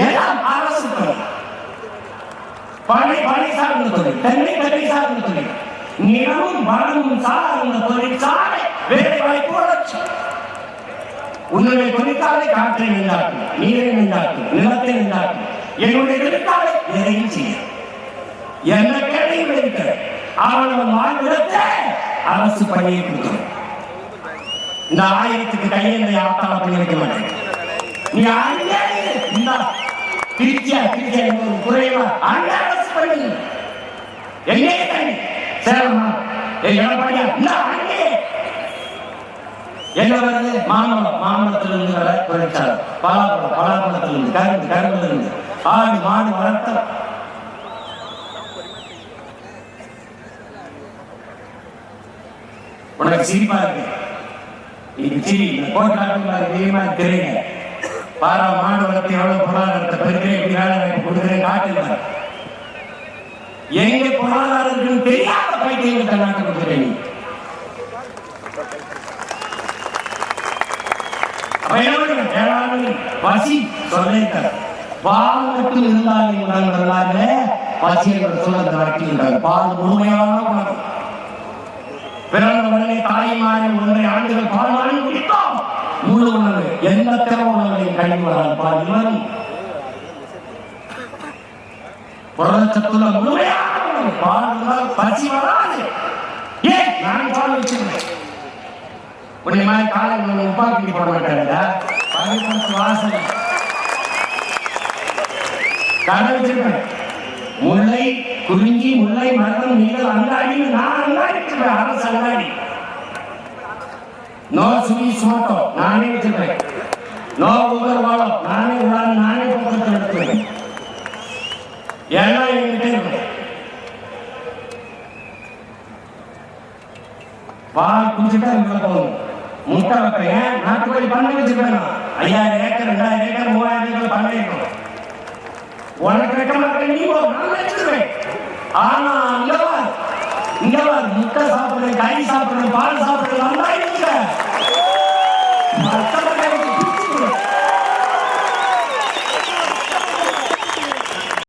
எல்லாம் அரசு தொழில். பனை சார்ந்த தொழில், தென்னை சார்ந்த தொழில், நிலமும் வளமும் சார்ந்த தொழிற்சாலை, வேலை வாய்ப்பு வளர்ச்சி. உன்னுடைய தொழிற்சாலை காற்றை நின்றாக்கும், நீரை நின்றாக்கும், நிலத்தை நின்றாக்கும். என்னுடைய தொழிற்சாலை எதையும் செய்ய என்ன கேள்வியும் இருக்கிறது. அவனவன் வாழ்விடத்தை அரசு பணியை கொடுக்கணும். இந்த 1000க்கு கையை ஆத்தாள பண்ணி வைக்க மாட்டேன். நீ அங்கே திருச்சியா குறைவா அங்கே அரசு பண்ணி எங்கே தண்ணி சேலமா எடப்பாடியா அங்கே என்ன வருது? மாம்பழத்திலிருந்து வர தொழிற்சாலை, பலாப்பழத்திலிருந்து, கரும்பிலிருந்து, ஆடு மாடு வளர்த்த. உனக்கு சிரிப்பா இருக்கு. இது சிரி கோட்டாட்டுமா தெரியுங்க. பாரா மாடு வளர்த்து எவ்வளவு பொருளாதாரத்தை பெருக்கிறேன், எப்படி வேலை வாய்ப்பு கொடுக்குறேன் காட்டுங்க. எங்க பொருளாதாரம் இருக்குன்னு தெரியாத பைத்தியங்கிட்ட நாட்டு கொடுக்குறேன். நீ பசி சொல்லிட்டார். பால் மட்டும் இருந்தாங்க பசியை சொல்ல நடக்கின்றார். பால் முழுமையான உணவு. பிறந்த உடனே தாய்மாரி 1.5 ஆண்டுகள் பால் வாங்கி குடித்தோம். முழு உணவு எந்த திற உணவுகளையும் கழிவு வராது. பால் வரும். புரதச்சத்துள்ள முழுமையான உணவு. பால் இருந்தால் பசி வராது. ஏன் நான் பால் வச்சிருக்கேன். உடனே மாதிரி காலை உப்பாக்கி போட மாட்டாங்க. வாசனை கடை வச்சிருப்பேன். முல்லை குறிஞ்சி, முல்லை மரம், நீங்கள் அங்காடி, நான் அங்காடி அரசு அங்காடி. நோ சுவி சோட்டோ நானே வச்சிருப்பேன். நோ உபர் வாழம் நானே உடாது, நானே பக்கத்தில் எடுத்துருக்கேன். எல்லாம் என்கிட்ட இருக்கும். பால் குடிச்சுட்டா இங்க போகணும். முட்டை வைப்பேன். நாட்டுக்கோழி பண்ணை வச்சிருப்பேன். 5000 ஏக்கர் 2000 ஏக்கர் 3000 ஏக்கர் பண்ணை இருக்கும். உனக்கு வைக்க மாட்டேன். நீ நான் வச்சிருவேன். ஆனா இங்க முட்டை சாப்பிடுறேன், கறி சாப்பிடுறேன், பால் சாப்பிடுறேன்.